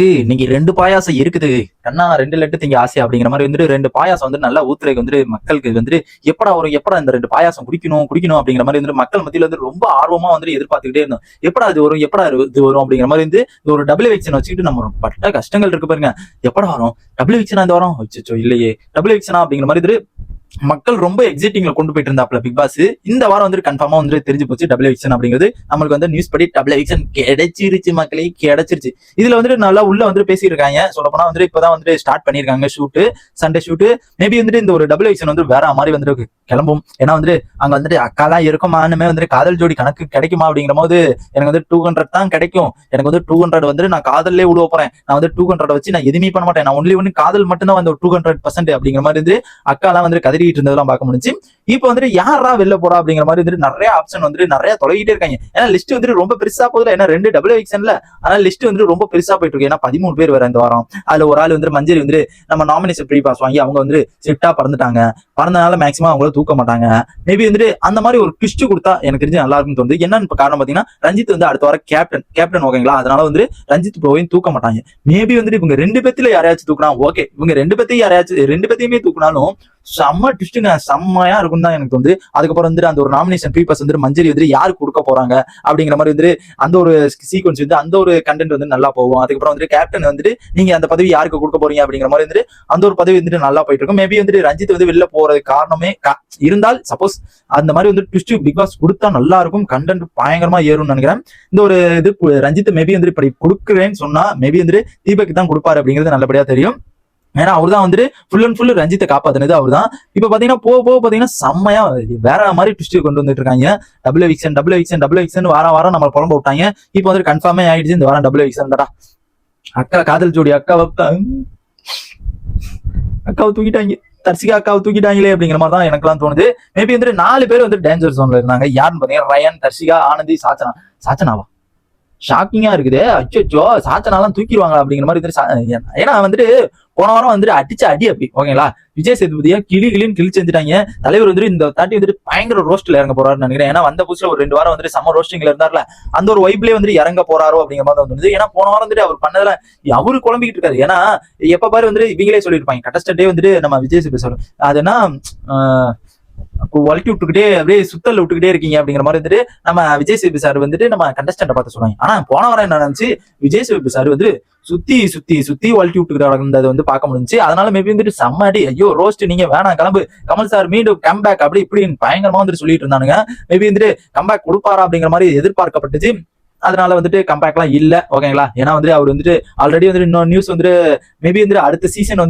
இன்னைக்கு 2 பாயாசம் இருக்குது. கண்ணா 2 லட்டு திங்க ஆசை அப்படிங்கிற மாரி 2 பாயாசம் நல்லா ஊத்துறதுக்கு மக்களுக்கு எப்படா வரும்? எப்படா இந்த 2 பாயாசம் குடிக்கணும், குடிக்கணும் அப்படிங்கிற மாரி மக்கள் மத்தியில ரொம்ப ஆர்வமா எதிர்பார்த்துக்கிட்டே இருந்தோம். எப்படா இது வரும்? எப்படா இது வரும்? அப்படிங்கிற மாரி இந்த ஒரு டபுள் எவிக்ஷன் வச்சுக்கிட்டு நம்ம பட்ட கஷ்டங்கள் இருக்கு பாருங்க. எப்படா வரும்? டபுள் எவிக்ஷனா இந்த வாரம்? அச்சச்சோ இல்லையே. டபுள் எவிக்ஷனா அப்படிங்கிற மாரி மக்கள் ரொம்ப எக்ஸைட்டிங்ல கொண்டு போயிட்டு இருந்தாப்ல பிக் பாஸ். இந்த வாரம் கன்ஃபார்மா தெரிஞ்சு போச்சு டபுள் எவிக்ஷன் அப்படிங்கிறது. நம்மளுக்கு நியூஸ் படி டபுள் எவிக்ஷன் கிடைச்சிருச்சு மக்களே, கிடைச்சிருச்சு. இதுல நல்லா உள்ள பேசிட்டு இருக்காங்க. சொல்ல போனா இப்பதான் ஸ்டார்ட் பண்ணிருக்காங்க ஷூட், சண்டே ஷூட். மேபி இந்த ஒரு டபுள் எவிக்ஷன் வேற மாதிரி கிளம்பும். ஏன்னா அங்க அக்காலாம் இருக்குமானுமே காதல் ஜோடி கணக்கு கிடைக்குமா அப்படிங்கிற போது எனக்கு 200 தான் கிடைக்கும். எனக்கு 200 நான் காதல்லே விடுவ போறேன். நான் 200 வச்சு நான் எதுவுமே பண்ண மாட்டேன். நான் ஒன்லி காதல் மட்டும் தான் 200% அப்படிங்கிற மாதிரி அக்காலாம் கதறிட்டு இருந்ததெல்லாம் பார்க்க முடிஞ்சு. இப்போ யாரா வெளில போறா அப்படிங்கிற மாதிரி நிறைய ஆப்ஷன் நிறைய தொலைகிட்டே இருக்காங்க. ஏன்னா லிஸ்ட் ரொம்ப பெருசா போகுது. ஏன்னா 2 டபுள் எவிக்ஷன்ல அதனால லிஸ்ட் ரொம்ப பெருசா போயிட்டு இருக்கு. ஏன்னா 13 பேர் வேற இந்த வாரம். அதுல ஒரு ஆள் மஞ்சரி நம்ம நாமினேஷன் ப்ரீ பாஸ் வாங்கி அவங்க செட்டா பறந்துட்டாங்க. பறந்தனால மேக்ஸிமம் அவங்கள தூக்க மாட்டாங்க. மேபி அந்த மாதிரி ஒரு ட்விஸ்ட் கொடுத்தா எனக்கு தெரிஞ்சு நல்லா இருக்கும்னு தோணுது. என்னன்னு காரணம் பாத்தீங்கன்னா ரஞ்சித் அடுத்த வாரம் கேப்டன் ஓகேங்களா. அதனால ரஞ்சித் ப்ரோவையும் தூக்க மாட்டாங்க. மேபி இவங்க 2 பேத்துல யாரையாச்சும் தூக்கினா ஓகே. இவங்க 2 பேத்தையும் யாரையாச்சும் 2 பேத்தையுமே தூக்கினாலும் செம்ம ட்விஸ்டுங்க, செம்மையா இருக்கும் தான் எனக்கு தோணுது. அதுக்கப்புறம் அந்த ஒரு நாமினேஷன் பீப்பர்ஸ் மஞ்சரி யாருக்கு கொடுக்க போறாங்க அப்படிங்கிற மாதிரி அந்த ஒரு சீக்வன்ஸ் அந்த ஒரு கண்டென்ட் நல்லா போகும். அதுக்கப்புறம் கேப்டன் நீங்க அந்த பதவி யாருக்கு கொடுக்க போறீங்க அப்படிங்கிற மாதிரி அந்த ஒரு பதவி நல்லா போயிட்டு இருக்கும். மேபி ரஞ்சித் வெளில போறது காரணமே இருந்தால் சப்போஸ் அந்த மாதிரி ட்விஸ்ட் பிக் பாஸ் கொடுத்தா நல்லா இருக்கும். கண்டென்ட் பயங்கரமா ஏறும்னு நினைக்கிறேன். இந்த ஒரு ரஞ்சித் மேபி இப்படி கொடுக்குறேன்னு சொன்னா மேபி தீபக் தான் கொடுப்பாரு அப்படிங்கிறது நல்லபடியா தெரியும். ஏன்னா அவர் தான் ஃபுல் அண்ட் ஃபுல் ரஞ்சித்தை காப்பாத்தினது அவர் தான். இப்ப பாத்தீங்கன்னா போக பாத்தீங்கன்னா செம்மையா வேற மாதிரி ட்விஸ்ட் கொண்டு வந்துட்டு இருக்காங்க. டபுள் எவிக்ஷன் வாரம் நம்ம புலம்ப விட்டாங்க. இப்போ கன்ஃபார்மே ஆயிடுச்சு இந்த வாரம் டபுள் எவிக்ஷன் தாடா. அக்கா காதல் ஜோடி அக்காவை தூக்கிட்டாங்க. தர்சிகா அக்காவை தூக்கிட்டாங்களே அப்படிங்கிற மாதிரி தான் எனக்குலாம் தோணுது. மேபி 4 பேர் டேஞ்சர் ஜோன்ல இருந்தாங்க. யாருன்னு பாத்தீங்கன்னா ரயன், தர்சிகா, ஆனந்தி, சாச்சனாவா ஷாக்கிங்கா இருக்குது. அச்சோ சாச்சனாலாம் தூக்கிடுவாங்க அப்படிங்கிற மாதிரி. ஏன்னா போன வாரம் அடிச்ச அடி அப்படி ஓகேங்களா. விஜய் சேதுபதியா கிளின்னு கிளி செஞ்சுட்டாங்க. தலைவர் இந்த தாட்டி பயங்கர ரோஸ்ட்ல இறங்க போறாருன்னு நினைக்கிறேன். ஏன்னா வந்த புதுசுல ஒரு 2 வாரம் சம்மர் ரோஸ்டிங்ல இருந்தார்ல, அந்த ஒரு வைப்லயே இறங்க போறாரோ அப்படிங்கிற மாதிரி வந்து. ஏன்னா போன வாரம் அவர் பண்ணதுல அவரு குழம்பிக்கிட்டு இருக்காரு. ஏன்னா எப்ப பாரு இவங்களே சொல்லிருப்பாங்க கண்டஸ்டன்டே நம்ம விஜய் சேதுபதி சொல்லும் அதுனா வளட்டி விட்டுக்கிட்டே அப்படியே சுத்தல் விட்டுக்கிட்டே இருக்கீங்க அப்படிங்கிற மாதிரி நம்ம விஜய் சேதுபதி சார் நம்ம கண்டஸ்டன்ட பார்த்து சொல்லுவாங்க. ஆனா போன வாரம் என்ன நினைச்சு விஜய் சேதுபதி சார் சுத்தி வளட்டி விட்டுக்கிட்டு பார்க்க முடிஞ்சு. அதனால மேபி செம்மடி ஐயோ ரோஸ்ட் நீங்க வேணாம் கிளம்பு கமல் சார் மீண்டும் கம்பேக் அப்படி இப்படி பயங்கரமா சொல்லிட்டு இருந்தானுங்க. மேபி கம்பேக் கொடுப்பாரா அப்படிங்கிற மாதிரி எதிர்பார்க்கப்பட்டுச்சு. அதனால கம்பேக் எல்லாம் இல்ல ஓகேங்களா. ஏன்னா அவர் ஆல்ரெடி இன்னொரு நியூஸ் மேபி அடுத்த சீசன்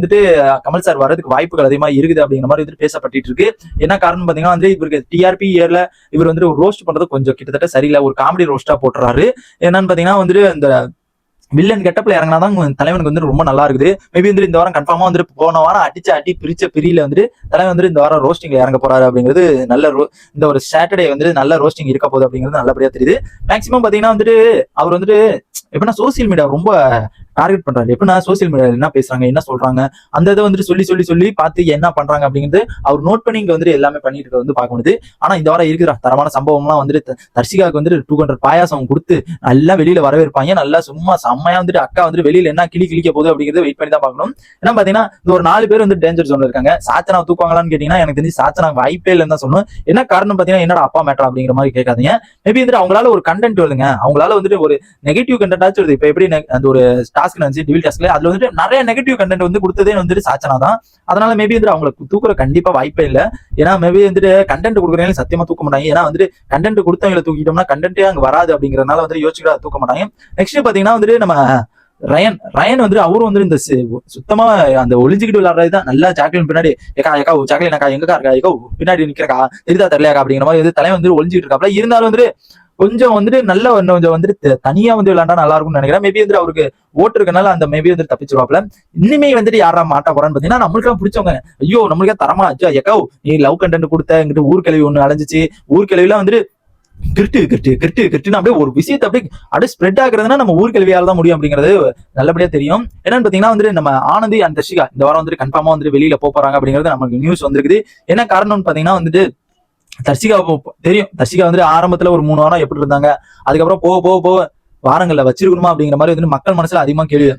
கமல் சார் வர்றதுக்கு வாய்ப்புகள் அதிகமா இருக்குது அப்படிங்கிற மாதிரி பேசப்பட்டு இருக்கு. என்ன காரணம் பாத்தீங்கன்னா இவருக்கு டிஆர்பி இயர்ல இவர் ரோஸ்ட் பண்றது கொஞ்சம் கிட்டத்தட்ட சரியில்லை. ஒரு காமெடி ரோஸ்டா போட்டுறாரு. என்னன்னு பாத்தீங்கன்னா இந்த வில்லன் கெட்டப்ல இறங்கினாதான் தலைவனுக்கு ரொம்ப நல்லா இருக்குது. மேபி இந்த வாரம் கன்ஃபார்மா போன வாரம் அடிச்ச அடி பிரிச்ச பிரியில தலைவன் இந்த வாரம் ரோஸ்டிங்ல இறங்க போறாரு அப்படிங்கிறது நல்ல இந்த ஒரு சாட்டர்டே நல்ல ரோஸ்டிங் இருக்க போகுது அப்படிங்கிறது நல்லபடியா தெரியுது. மேக்சிமம் பாத்தீங்கன்னா அவர் எப்படின்னா சோசியல் மீடியா ரொம்ப டார்கெட் பண்றாரு. எப்படின்னா சோசியல் மீடியா என்ன பேசுறாங்க என்ன சொல்றாங்க அந்த இதை சொல்லி பார்த்து என்ன பண்றாங்க அப்படிங்கிறது அவர் நோட் பண்ணி இங்க எல்லாமே பண்ணிட்டு பார்க்க முடியுது. ஆனா இந்த வாரம் இருக்குதா தரமான சம்பவம்லாம் தர்ஷிகாவுக்கு 200 பாயாசம் கொடுத்து நல்லா வெளியில வரவேற்பாங்க. நல்லா சும்மா செம்மையா அக்கா வெளியில என்ன கிளிக்க போகுது அப்படிங்கறத வெயிட் பண்ணி தான் பார்க்கணும். ஏன்னா பாத்தீங்கன்னா இந்த ஒரு 4 பேர் டேஞ்சர் ஜோன்ல இருக்காங்க. சாச்சனா தூக்குவாங்களான்னு கேட்டீங்கன்னா எனக்கு தெரிஞ்சு சாச்சனா வாய்ப்பே இல்லைன்னு தான் சொல்லணும். என்ன காரணம் பாத்தீங்கன்னா என்னோட அப்பா மேட்டர் அப்படிங்கிற மாதிரி கேட்காதீங்க. மேபி அவங்களால ஒரு கண்டென்ட் வருதுங்க. அவங்களால ஒரு நெகட்டிவ் கண்டென்ட் ஆச்சு வருது. இப்ப எப்படி அந்த ஒரு டாஸ்க் நினைச்சு டிவில் டாஸ்க்ல அதுல நிறைய நெகட்டிவ் கண்டென்ட் கொடுத்ததே சாச்சனா தான். அதனால மேபி அவங்களுக்கு தூக்குற கண்டிப்பா வாய்ப்பே இல்லை. ஏன்னா மேபி கண்டென்ட் கொடுக்குறவங்க சத்தியமா தூக்க மாட்டாங்க. ஏன்னா கண்டென்ட் கொடுத்தவங்களை தூக்கிட்டோம்னா கண்டென்ட்டே அங்க வராது அப்படிங்கறதுனால யோசிச்சுக்கிட்டு தூக்க மாட்டாங்க. நெக்ஸ்ட் பாத்தீங்கன்னா நம்ம ரயன் அவரும் இந்த சுத்தமா அந்த ஒளிஞ்சுக்கிட்டு விளையாடுறதுதான் நல்லா. ஜாக்லின் பின்னாடி ஏக்கா ஜாக்லின் அக்கா எங்கக்கா இருக்கா ஏக்கோ பின்னாடி நிக்கிறக்கா தெரியுதா தெரியலையாக்கா அப்படிங்கிற மாதிரி தலை ஒளிஞ்சுக்கிட்டு இருக்காப்ல. இருந்தாலும் கொஞ்சம் நல்ல கொஞ்சம் தனியா விளையாண்டா நல்லா இருக்கும்னு நினைக்கிறேன். மேபி அவருக்கு ஓட்டு இருக்கனால அந்த மேபி தப்பிச்சிருவாப்ல. இனிமே யாரா மாட்ட போறான்னு பாத்தீங்கன்னா நம்மளுக்கு பிடிச்சவங்க. ஐயோ நம்மளுக்கே தரமா ஏக்கா நீ லவ் கண்டென்ட் கொடுத்த இங்கிட்டு ஊர்கிழவி ஒண்ணு அலைஞ்சிச்சு. ஊர்கிழவிலாம் கிரிட்டு அப்படியே ஒரு விஷயத்தை அப்படியே ஸ்ப்ரெட் ஆகுறதுன்னா நம்ம ஊர்கிழவியால தான் முடியும் அப்படிங்கிறது நல்லபடியா தெரியும். என்னன்னு பாத்தீங்கன்னா நம்ம ஆனந்தி அண்ட் தர்ஷிகா இந்த வாரம் கன்ஃபார்மா வெளியில போறாங்க அப்படிங்கிறது நமக்கு நியூஸ் வந்திருக்குது. என்ன காரணம்னு பாத்தீங்கன்னா தர்ஷிகா தெரியும். தர்ஷிகா ஆரம்பத்துல ஒரு 3 வாரம் எப்படி இருந்தாங்க. அதுக்கப்புறம் போக வாரங்கள்ல வச்சிருக்கணுமா அப்படிங்கிற மாதிரி மக்கள் மனசுல அதிகமா கேள்வி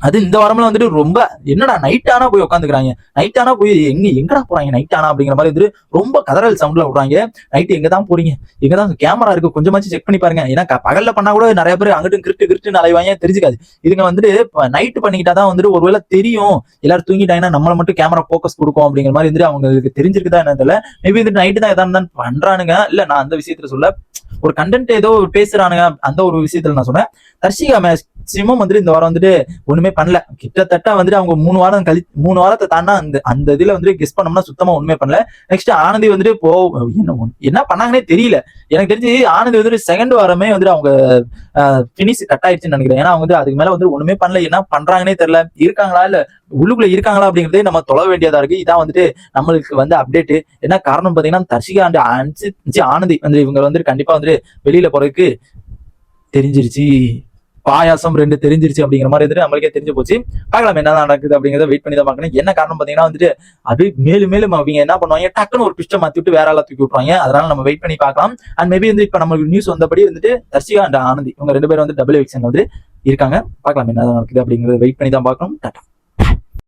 அது இந்த வாரம்ல வந்துட்டு ரொம்ப என்னடா நைட் ஆனா போய் உட்காந்துக்கிறாங்க, நைட் ஆனா போய் எங்கடா போறாங்க நைட் ஆனா அப்படிங்கிற மாதிரி வந்துட்டு ரொம்ப கதறல் சவுண்ட்ல விடுறாங்க. நைட்டு எங்க தான் போறீங்க, எங்க தான் கேமரா இருக்கு கொஞ்சமாச்சு செக் பண்ணி பாருங்க. ஏன்னா பகல்ல பண்ணா கூட நிறைய பேர் அங்கிட்டும் கிரிட்டு அலைவாங்க, தெரிஞ்சுக்காது. இதுங்க வந்துட்டு நைட்டு பண்ணிக்கிட்டாதான் வந்துட்டு ஒருவேளை தெரியும், எல்லாரும் தூங்கிட்டாங்கன்னா நம்மள மட்டும் கேமரா போக்கஸ் கொடுக்கும் அப்படிங்கிற மாதிரி வந்துட்டு அவங்களுக்கு தெரிஞ்சிருக்குதா என்ன தெரியல. மேபி வந்துட்டு நைட்டு தான் எதாவது பண்றானுங்க. இல்ல நான் அந்த விஷயத்துல சொல்ல, ஒரு கண்டென்ட் ஏதோ பேசுறானுங்க அந்த ஒரு விஷயத்துல நான் சொன்னேன். தர்ஷிகா மேக்சிமம் வந்துட்டு இந்த வாரம் வந்துட்டு ஒண்ணுமே பண்ணல. கிட்டத்தட்ட வந்துட்டு அவங்க 3 வாரத்தை தாண்டா அந்த அந்த இதுல வந்துட்டு கெஸ் பண்ணோம்னா சுத்தமா ஒண்ணுமே பண்ணல. நெக்ஸ்ட் ஆனந்தி வந்துட்டு என்ன பண்ணாங்கன்னே தெரியல. எனக்கு தெரிஞ்சு ஆனந்தி வந்துட்டு செகண்ட் வாரமே வந்துட்டு அவங்க பினிஷ் கட் ஆயிடுச்சுன்னு நினைக்கிறேன். ஏன்னா அவங்க வந்து அதுக்கு மேல வந்து ஒண்ணுமே பண்ணல. என்ன பண்றாங்கன்னே தெரியல. இருக்காங்களா இல்ல உள்ளுக்குள்ள இருக்காங்களா அப்படிங்கறதே நம்ம தொலை வேண்டியதா இருக்கு. இதான் வந்துட்டு நம்மளுக்கு வந்து அப்டேட். என்ன காரணம் பாத்தீங்கன்னா தர்ஷிகா அண்ட் ஆனந்தி வந்து இவங்க வந்துட்டு கண்டிப்பா வந்துட்டு வெளியில போறதுக்கு தெரிஞ்சிருச்சு. பாயாசம் 2 தெரிஞ்சிருச்சு அப்படிங்கிற மாதிரி வந்துட்டு நம்மளுக்கே தெரிஞ்சு போச்சு. பார்க்கலாம் என்ன நடக்குது அப்படிங்கறத வெயிட் பண்ணி தான் பார்க்கணும். என்ன காரணம் பாத்தீங்கன்னா வந்துட்டு அது மேலும் மேலும் அவங்க என்ன பண்ணுவாங்க, டக்குன்னு ஒரு ட்விஸ்ட்டை மாத்தி விட்டு வேற ஆளா தூக்கி விட்டுருவாங்க. அதனால நம்ம வெயிட் பண்ணி பார்க்கலாம். அண்ட் மேபி வந்து இப்ப நமக்கு நியூஸ் வந்தபடி வந்துட்டு தர்ஷிகா அண்ட் ஆனந்தி இவங்க 2 பேரும் வந்து டபுள் எவிக்ஷன் வந்து இருக்காங்க. பார்க்கலாம் என்ன நடக்குது அப்படிங்கறத வெயிட் பண்ணி தான் பார்க்கணும். டாடா.